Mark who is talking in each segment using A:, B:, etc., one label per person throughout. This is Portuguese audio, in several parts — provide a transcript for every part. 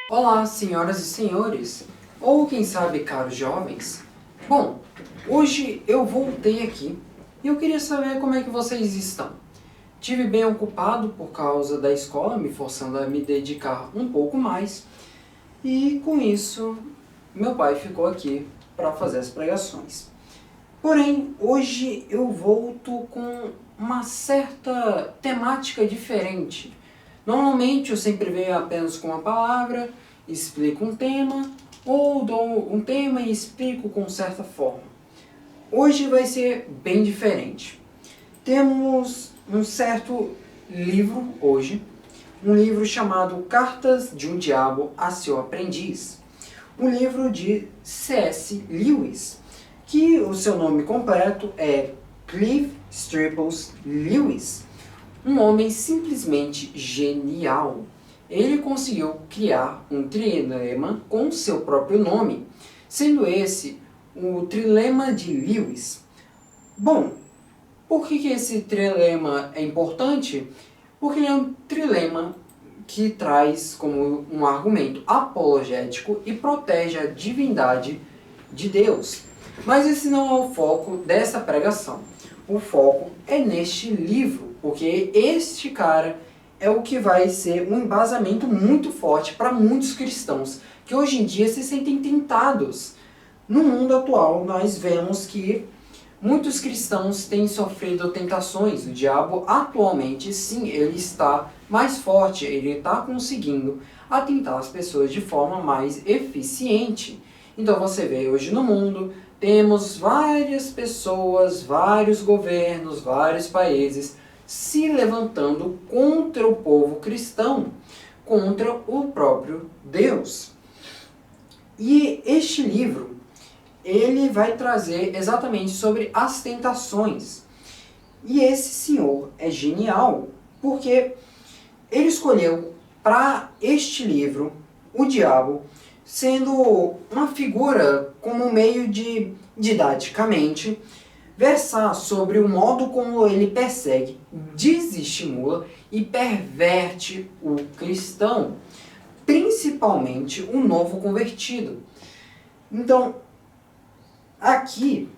A: Olá, senhoras e senhores, ou quem sabe, caros jovens. Bom, hoje eu voltei aqui e eu queria saber como é que vocês estão. Tive bem ocupado por causa da escola, me forçando a me dedicar um pouco mais, e com isso, meu pai ficou aqui para fazer as pregações. Porém, hoje eu volto com uma certa temática diferente. Normalmente eu sempre venho apenas com uma palavra, explico um tema, ou dou um tema e explico com certa forma. Hoje vai ser bem diferente. Temos um certo livro hoje, um livro chamado Cartas de um Diabo a Seu Aprendiz, um livro de C.S. Lewis, que o seu nome completo é Clive Staples Lewis, um homem simplesmente genial. Ele conseguiu criar um trilema com seu próprio nome, sendo esse o trilema de Lewis. Bom, por que esse trilema é importante? Porque ele é um trilema que traz como um argumento apologético e protege a divindade de Deus. Mas esse não é o foco dessa pregação. O foco é neste livro, porque este cara é o que vai ser um embasamento muito forte para muitos cristãos que hoje em dia se sentem tentados. No mundo atual, nós vemos que muitos cristãos têm sofrido tentações. O diabo atualmente, sim, ele está mais forte, ele está conseguindo atentar as pessoas de forma mais eficiente. Então você vê hoje no mundo, temos várias pessoas, vários governos, vários países se levantando contra o povo cristão, contra o próprio Deus. E este livro, ele vai trazer exatamente sobre as tentações. E esse senhor é genial, porque ele escolheu para este livro o diabo sendo uma figura como meio de, didaticamente, versar sobre o modo como ele persegue, desestimula e perverte o cristão, principalmente o novo convertido. Então, aqui,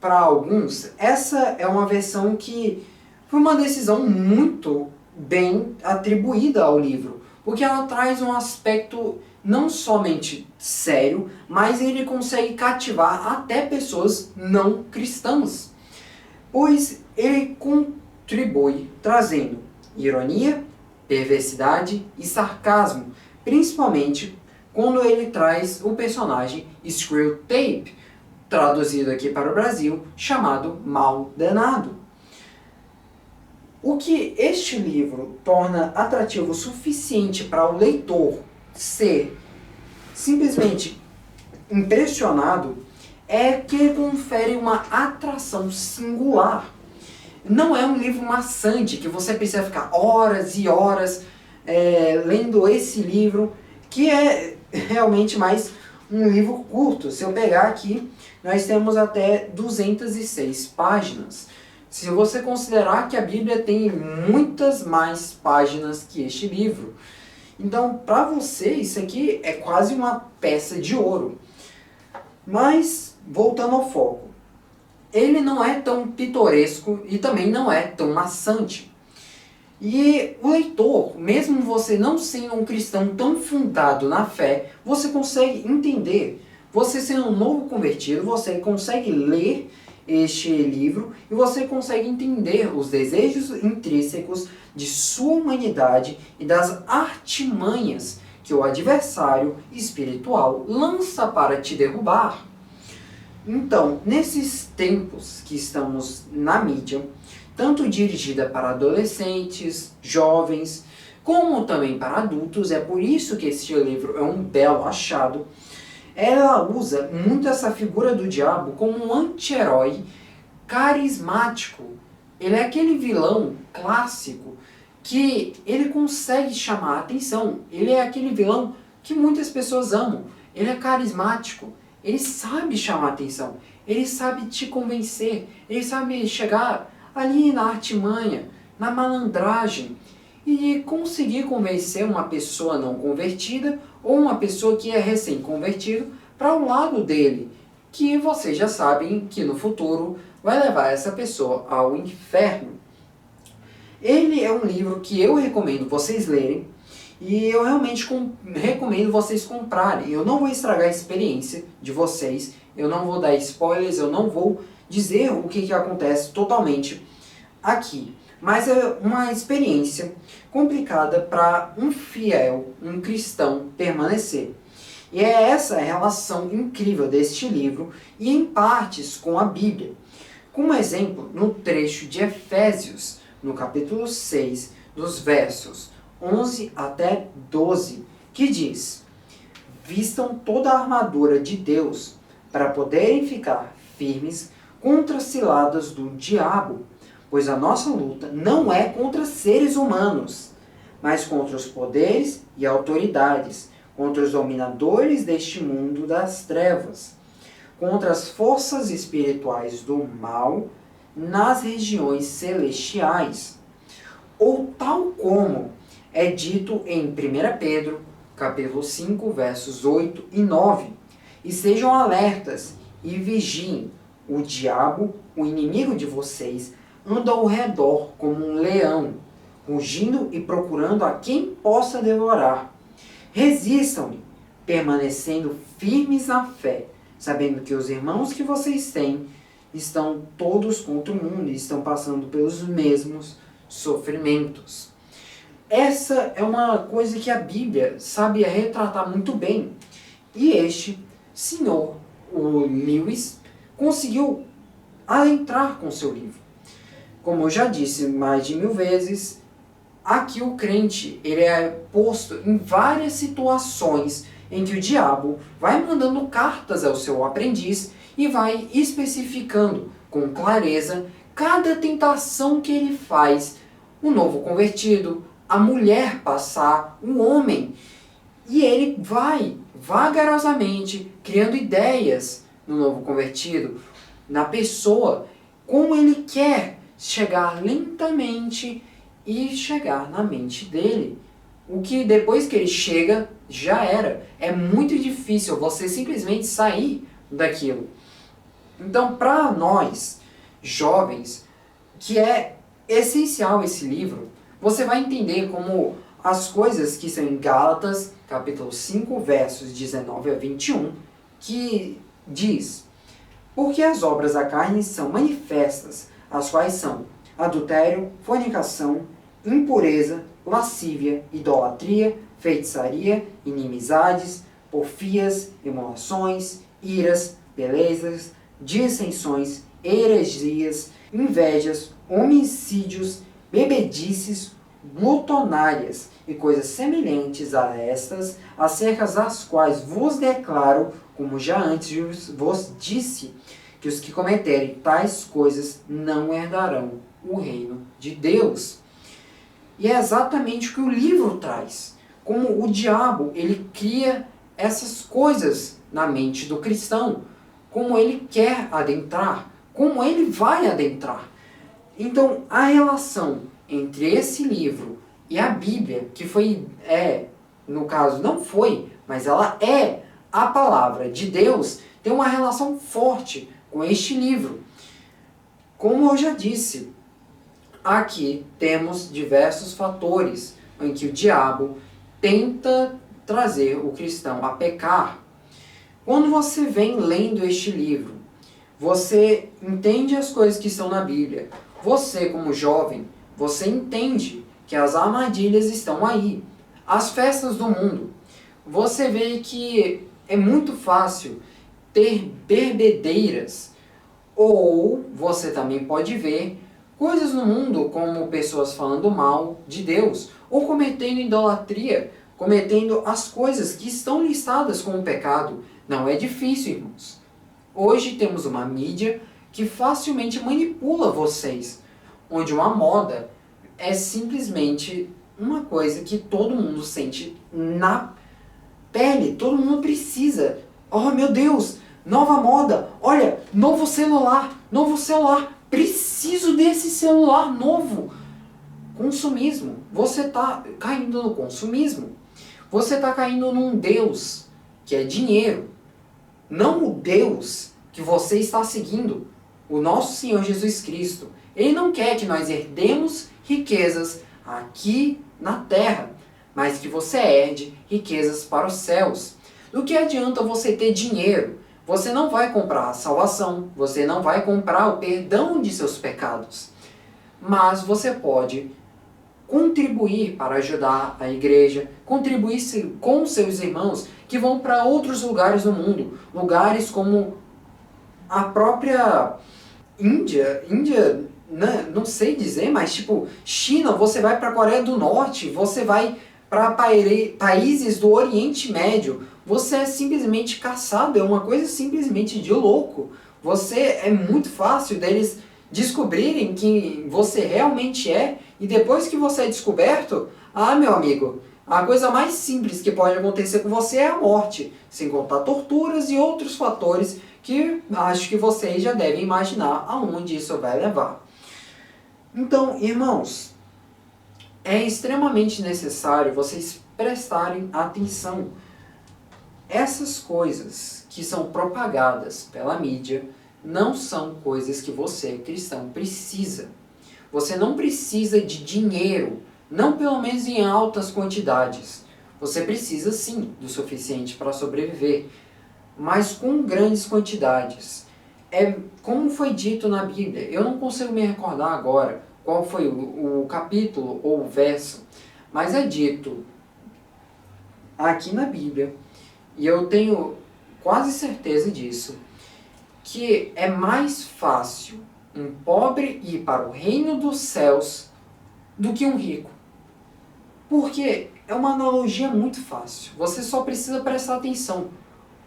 A: para alguns, essa é uma versão que foi uma decisão muito bem atribuída ao livro, porque ela traz um aspecto não somente sério, mas ele consegue cativar até pessoas não cristãs, pois ele contribui trazendo ironia, perversidade e sarcasmo, principalmente quando ele traz o personagem Screwtape, traduzido aqui para o Brasil, chamado Mal Danado. O que este livro torna atrativo o suficiente para o leitor ser simplesmente impressionado é que ele confere uma atração singular. Não é um livro maçante que você precisa ficar horas e horas lendo esse livro, que é realmente mais um livro curto. Se eu pegar aqui, nós temos até 206 páginas. Se você considerar que a Bíblia tem muitas mais páginas que este livro. Então, para você, isso aqui é quase uma peça de ouro. Mas, voltando ao foco, ele não é tão pitoresco e também não é tão maçante. E o leitor, mesmo você não sendo um cristão tão fundado na fé, você consegue entender. Você sendo um novo convertido, você consegue ler este livro e você consegue entender os desejos intrínsecos de sua humanidade e das artimanhas que o adversário espiritual lança para te derrubar. Então, nesses tempos que estamos na mídia, tanto dirigida para adolescentes, jovens, como também para adultos, é por isso que este livro é um belo achado. Ela usa muito essa figura do diabo como um anti-herói carismático. Ele é aquele vilão clássico que ele consegue chamar a atenção. Ele é aquele vilão que muitas pessoas amam. Ele é carismático. Ele sabe chamar a atenção. Ele sabe te convencer. Ele sabe chegar ali na artimanha, na malandragem. e de conseguir convencer uma pessoa não convertida ou uma pessoa que é recém-convertido para o lado dele, que vocês já sabem que no futuro vai levar essa pessoa ao inferno. Ele é um livro que eu recomendo vocês lerem e eu realmente recomendo vocês comprarem. Eu não vou estragar a experiência de vocês, eu não vou dar spoilers, eu não vou dizer o que acontece totalmente aqui. Mas é uma experiência complicada para um fiel, um cristão permanecer. E é essa relação incrível deste livro e em partes com a Bíblia. Como exemplo, no trecho de Efésios, no capítulo 6, dos versos 11 até 12, que diz: vistam toda a armadura de Deus para poderem ficar firmes contra as ciladas do diabo, pois a nossa luta não é contra seres humanos, mas contra os poderes e autoridades, contra os dominadores deste mundo das trevas, contra as forças espirituais do mal nas regiões celestiais. Ou tal como é dito em 1 Pedro, capítulo 5, versos 8 e 9. E sejam alertas e vigiem. O diabo, o inimigo de vocês, anda ao redor como um leão, rugindo e procurando a quem possa devorar. Resistam-lhe, permanecendo firmes na fé, sabendo que os irmãos que vocês têm estão todos contra o mundo e estão passando pelos mesmos sofrimentos. Essa é uma coisa que a Bíblia sabe retratar muito bem. E este senhor, o Lewis, conseguiu adentrar com seu livro. Como eu já disse mais de 1000 vezes, aqui o crente ele é posto em várias situações em que o diabo vai mandando cartas ao seu aprendiz e vai especificando com clareza cada tentação que ele faz, o novo convertido, a mulher passar, o homem. E ele vai vagarosamente criando ideias no novo convertido, na pessoa, como ele quer chegar lentamente e chegar na mente dele. O que depois que ele chega, já era. É muito difícil você simplesmente sair daquilo. Então, para nós, jovens, que é essencial esse livro, você vai entender como as coisas que são em Gálatas, capítulo 5, versos 19 a 21, que diz: porque as obras da carne são manifestas, as quais são adultério, fornicação, impureza, lascívia, idolatria, feitiçaria, inimizades, porfias, emulações, iras, belezas, dissensões, heresias, invejas, homicídios, bebedices, glutonárias e coisas semelhantes a estas, acerca das quais vos declaro, como já antes vos disse, que os que cometerem tais coisas não herdarão o reino de Deus. E é exatamente o que o livro traz. Como o diabo ele cria essas coisas na mente do cristão, como ele quer adentrar, como ele vai adentrar. Então, a relação entre esse livro e a Bíblia, que no caso não foi, mas ela é a palavra de Deus, tem uma relação forte com este livro. Como eu já disse, aqui temos diversos fatores em que o diabo tenta trazer o cristão a pecar. Quando você vem lendo este livro, você entende as coisas que estão na Bíblia. Você, como jovem, você entende que as armadilhas estão aí. As festas do mundo. Você vê que é muito fácil ter bebedeiras. Ou você também pode ver coisas no mundo como pessoas falando mal de Deus. Ou cometendo idolatria. Cometendo as coisas que estão listadas como pecado. Não é difícil, irmãos. Hoje temos uma mídia que facilmente manipula vocês, onde uma moda é simplesmente uma coisa que todo mundo sente na pele, todo mundo precisa. Oh meu Deus, nova moda, olha, novo celular, preciso desse celular novo. Consumismo. Você está caindo no consumismo. Você está caindo num Deus que é dinheiro. Não o Deus que você está seguindo. O nosso Senhor Jesus Cristo. Ele não quer que nós herdemos riquezas aqui na terra, mas que você herde riquezas para os céus. Do que adianta você ter dinheiro? Você não vai comprar a salvação, você não vai comprar o perdão de seus pecados. Mas você pode contribuir para ajudar a igreja, contribuir com seus irmãos que vão para outros lugares do mundo. Lugares como a própria Índia, não sei dizer, mas tipo China, você vai para a Coreia do Norte, você vai para países do Oriente Médio. Você é simplesmente caçado, é uma coisa simplesmente de louco. É muito fácil deles descobrirem quem você realmente é, e depois que você é descoberto, meu amigo, a coisa mais simples que pode acontecer com você é a morte, sem contar torturas e outros fatores que acho que vocês já devem imaginar aonde isso vai levar. Então, irmãos, é extremamente necessário vocês prestarem atenção. Essas coisas que são propagadas pela mídia não são coisas que você, cristão, precisa. Você não precisa de dinheiro, não pelo menos em altas quantidades. Você precisa sim do suficiente para sobreviver, mas com grandes quantidades. Como foi dito na Bíblia, eu não consigo me recordar agora qual foi o capítulo ou o verso, mas é dito aqui na Bíblia, e eu tenho quase certeza disso, que é mais fácil um pobre ir para o reino dos céus do que um rico. Porque é uma analogia muito fácil. Você só precisa prestar atenção.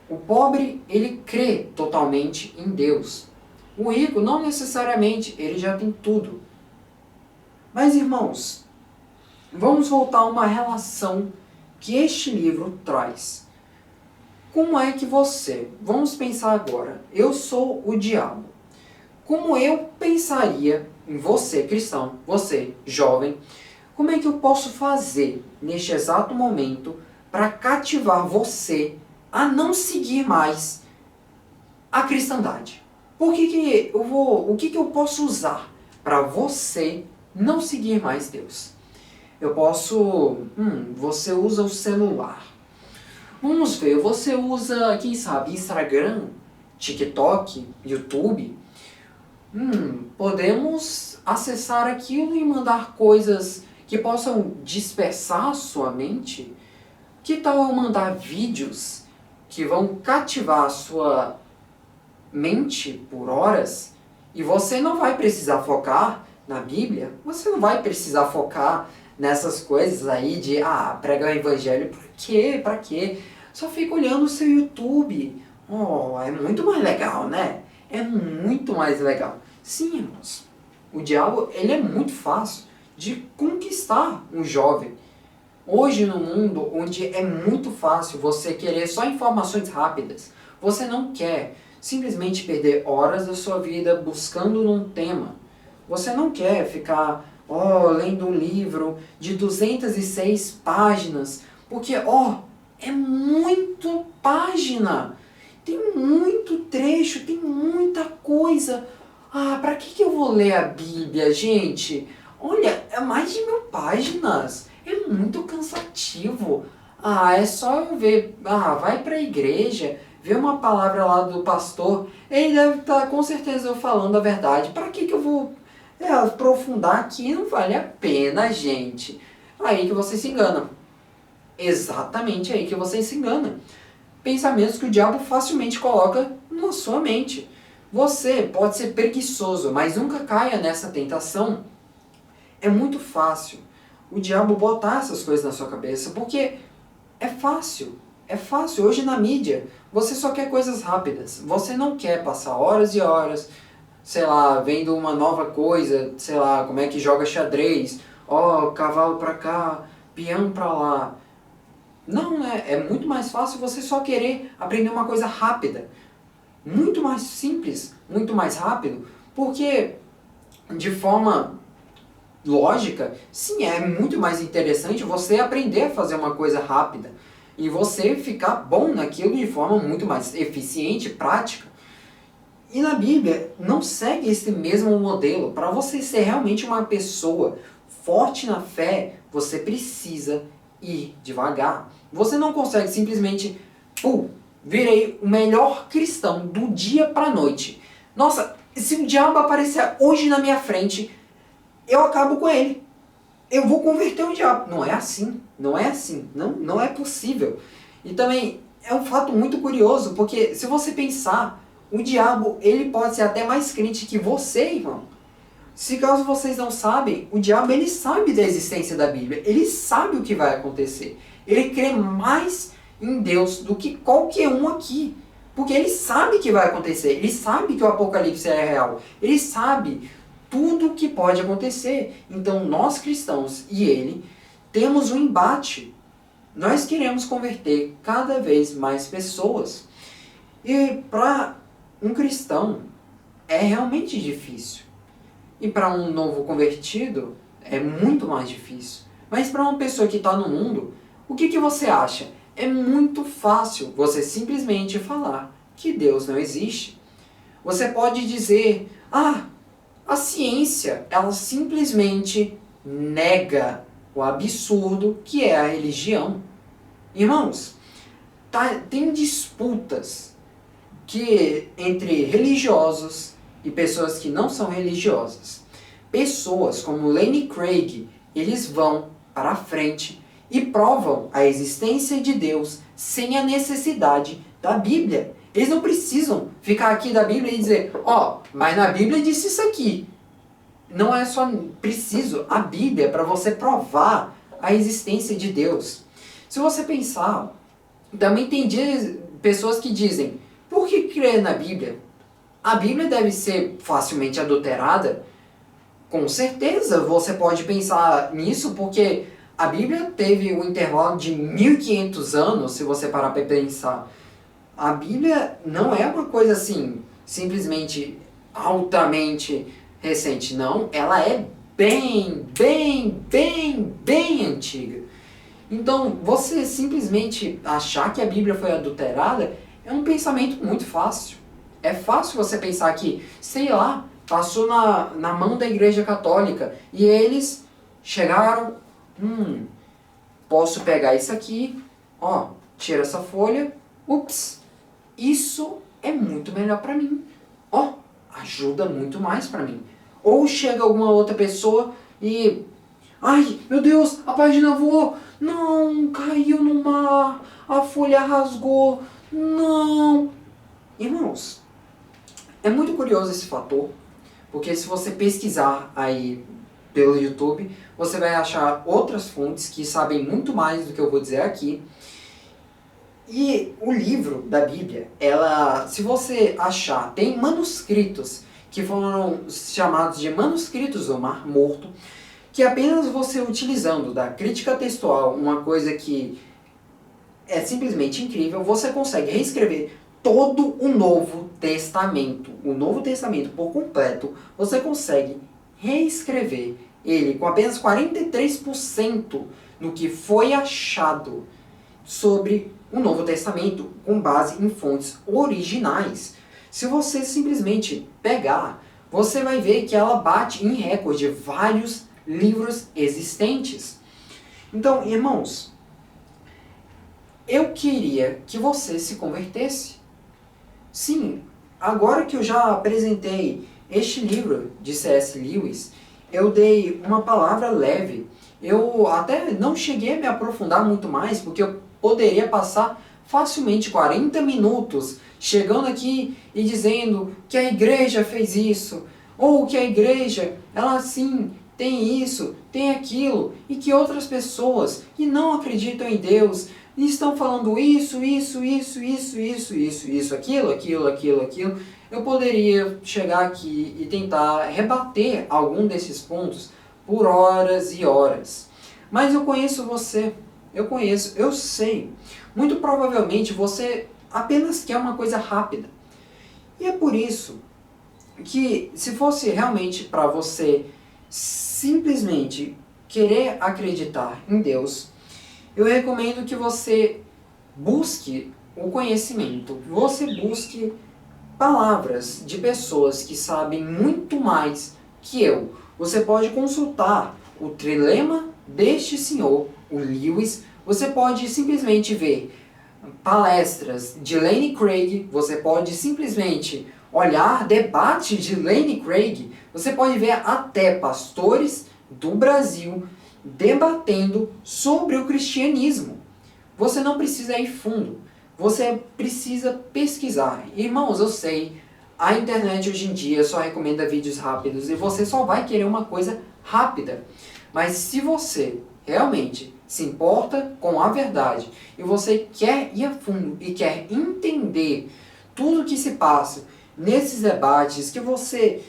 A: O pobre, ele crê totalmente em Deus. O rico, não necessariamente, ele já tem tudo. Mas, irmãos, vamos voltar a uma relação que este livro traz. Como é que vamos pensar agora, eu sou o diabo. Como eu pensaria em você, cristão, você, jovem, como é que eu posso fazer neste exato momento para cativar você a não seguir mais a cristandade? O que eu posso usar para você não seguir mais Deus? Você usa o celular. Vamos ver, você usa, quem sabe, Instagram, TikTok, YouTube? Podemos acessar aquilo e mandar coisas que possam dispersar a sua mente? Que tal eu mandar vídeos que vão cativar a sua mente por horas e você não vai precisar focar na Bíblia? Você não vai precisar focar nessas coisas aí de, pregar o evangelho, por quê? Pra quê? Só fica olhando o seu YouTube. É muito mais legal, né? É muito mais legal. Sim, irmãos. O diabo, ele é muito fácil de conquistar um jovem. Hoje, no mundo onde é muito fácil você querer só informações rápidas, você não quer simplesmente perder horas da sua vida buscando num tema. Você não quer ficar lendo um livro de 206 páginas, porque é muito página, tem muito trecho, tem muita coisa. Para que eu vou ler a Bíblia, gente? Olha, é mais de 1000 páginas. É muito cansativo. É só eu ver. Vai pra igreja, ver uma palavra lá do pastor. Ele deve estar com certeza falando a verdade. Para que eu vou aprofundar aqui? Não vale a pena, gente. Aí que você se engana. Exatamente aí que você se engana. Pensamentos que o diabo facilmente coloca na sua mente. Você pode ser preguiçoso, mas nunca caia nessa tentação. É muito fácil o diabo botar essas coisas na sua cabeça, porque é fácil. É fácil. Hoje na mídia, você só quer coisas rápidas. Você não quer passar horas e horas, vendo uma nova coisa, como é que joga xadrez. Cavalo pra cá, peão pra lá. Não, né? É muito mais fácil você só querer aprender uma coisa rápida. Muito mais simples, muito mais rápido, porque de forma lógica, sim, é muito mais interessante você aprender a fazer uma coisa rápida e você ficar bom naquilo de forma muito mais eficiente, prática. E na Bíblia não segue esse mesmo modelo. Para você ser realmente uma pessoa forte na fé, você precisa ir devagar. Você não consegue simplesmente, virei o melhor cristão do dia para a noite. Nossa, se o diabo aparecer hoje na minha frente, eu acabo com ele. Eu vou converter o diabo. Não é assim. Não é assim. Não é possível. E também é um fato muito curioso, porque se você pensar, o diabo, ele pode ser até mais crente que você, irmão. Se caso vocês não sabem, o diabo, ele sabe da existência da Bíblia. Ele sabe o que vai acontecer. Ele crê mais em Deus do que qualquer um aqui. Porque ele sabe que vai acontecer. Ele sabe que o Apocalipse é real. Ele sabe tudo o que pode acontecer. Então nós cristãos e ele temos um embate. Nós queremos converter cada vez mais pessoas. E para um cristão é realmente difícil. E para um novo convertido é muito mais difícil. Mas para uma pessoa que está no mundo, o que você acha? É muito fácil você simplesmente falar que Deus não existe. Você pode dizer, a ciência, ela simplesmente nega o absurdo que é a religião. Irmãos, tem disputas entre religiosos e pessoas que não são religiosas. Pessoas como Lenny Craig, eles vão para a frente e provam a existência de Deus sem a necessidade da Bíblia. Eles não precisam ficar aqui da Bíblia e dizer, mas na Bíblia disse isso aqui. Não é só preciso a Bíblia para você provar a existência de Deus. Se você pensar, também tem pessoas que dizem, por que crer na Bíblia? A Bíblia deve ser facilmente adulterada? Com certeza você pode pensar nisso, porque a Bíblia teve um intervalo de 1500 anos, se você parar para pensar. A Bíblia não é uma coisa assim, simplesmente altamente recente. Não, ela é bem antiga. Então, você simplesmente achar que a Bíblia foi adulterada é um pensamento muito fácil. É fácil você pensar que, sei lá, passou na mão da Igreja Católica e eles chegaram, posso pegar isso aqui, tira essa folha, isso é muito melhor para mim. Ajuda muito mais para mim. Ou chega alguma outra pessoa e, ai, meu Deus, a página voou, não, caiu no mar, a folha rasgou, não. Irmãos, é muito curioso esse fator, porque se você pesquisar aí pelo YouTube, você vai achar outras fontes que sabem muito mais do que eu vou dizer aqui. E o livro da Bíblia, se você achar, tem manuscritos que foram chamados de manuscritos do Mar Morto, que apenas você utilizando da crítica textual, uma coisa que é simplesmente incrível, você consegue reescrever todo o Novo Testamento. O Novo Testamento por completo, você consegue reescrever ele com apenas 43% no que foi achado sobre o Novo Testamento com base em fontes originais. Se você simplesmente pegar, você vai ver que ela bate em recorde de vários livros existentes. Então, irmãos, eu queria que você se convertesse. Sim, agora que eu já apresentei este livro de C.S. Lewis, eu dei uma palavra leve. Eu até não cheguei a me aprofundar muito mais, porque eu poderia passar facilmente 40 minutos chegando aqui e dizendo que a igreja fez isso, ou que a igreja, ela sim, tem isso, tem aquilo, e que outras pessoas que não acreditam em Deus estão falando isso, aquilo. Eu poderia chegar aqui e tentar rebater algum desses pontos por horas e horas. Mas eu conheço você, eu sei. Muito provavelmente você apenas quer uma coisa rápida. E é por isso que, se fosse realmente para você simplesmente querer acreditar em Deus, eu recomendo que você busque o conhecimento, que você busque palavras de pessoas que sabem muito mais que eu. Você pode consultar o trilema deste senhor, o Lewis. Você pode simplesmente ver palestras de Lenny Craig. Você pode simplesmente olhar debate de Lenny Craig. Você pode ver até pastores do Brasil debatendo sobre o cristianismo. Você não precisa ir fundo. Você precisa pesquisar. Irmãos, eu sei, a internet hoje em dia só recomenda vídeos rápidos e você só vai querer uma coisa rápida. Mas se você realmente se importa com a verdade e você quer ir a fundo e quer entender tudo o que se passa nesses debates que você,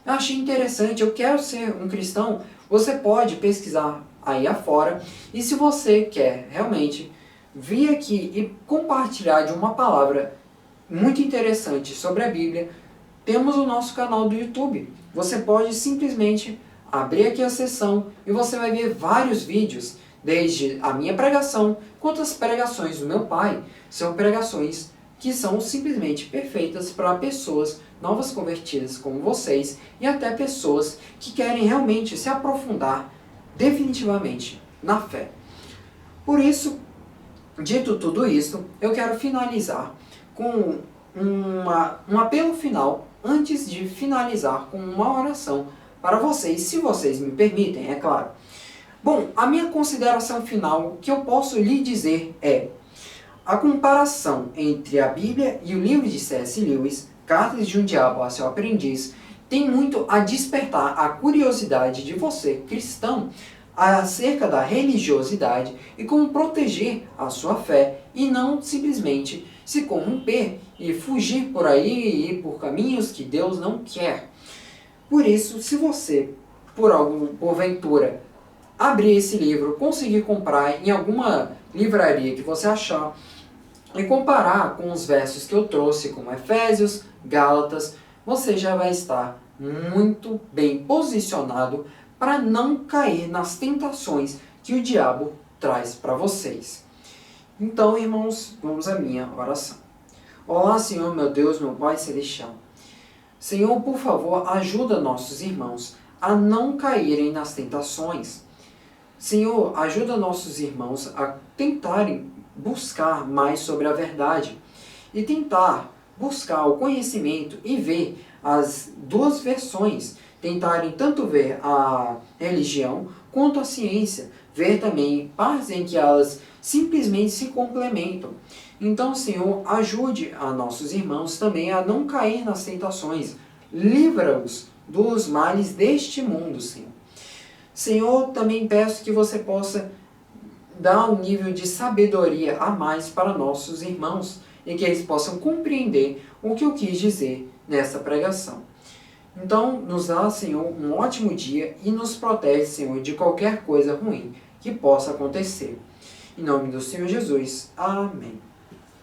A: achei interessante, eu quero ser um cristão, você pode pesquisar aí afora. E se você quer realmente vir aqui e compartilhar de uma palavra muito interessante sobre a Bíblia, temos o nosso canal do YouTube. Você pode simplesmente abrir aqui a sessão e você vai ver vários vídeos, desde a minha pregação quanto as pregações do meu pai. São pregações que são simplesmente perfeitas para pessoas novas convertidas como vocês e até pessoas que querem realmente se aprofundar definitivamente na fé. Por isso, dito tudo isso, eu quero finalizar com um apelo final, antes de finalizar com uma oração para vocês, se vocês me permitem, é claro. Bom, a minha consideração final, o que eu posso lhe dizer é: a comparação entre a Bíblia e o livro de C.S. Lewis, Cartas de um Diabo a seu Aprendiz, tem muito a despertar a curiosidade de você, cristão, acerca da religiosidade e como proteger a sua fé e não simplesmente se corromper e fugir por aí e ir por caminhos que Deus não quer. Por isso, se você, porventura, abrir esse livro, conseguir comprar em alguma livraria que você achar e comparar com os versos que eu trouxe, como Efésios, Gálatas, você já vai estar muito bem posicionado para não cair nas tentações que o diabo traz para vocês. Então, irmãos, vamos à minha oração. Olá, Senhor, meu Deus, meu Pai Celestial. Senhor, por favor, ajuda nossos irmãos a não caírem nas tentações. Senhor, ajuda nossos irmãos a tentarem buscar mais sobre a verdade e tentar buscar o conhecimento e ver as duas versões, tentarem tanto ver a religião quanto a ciência, ver também partes em que elas simplesmente se complementam. Então, Senhor, ajude a nossos irmãos também a não cair nas tentações. Livra-os dos males deste mundo, Senhor. Senhor, também peço que você possa dar um nível de sabedoria a mais para nossos irmãos e que eles possam compreender o que eu quis dizer nessa pregação. Então, nos dá, Senhor, um ótimo dia e nos protege, Senhor, de qualquer coisa ruim que possa acontecer. Em nome do Senhor Jesus. Amém.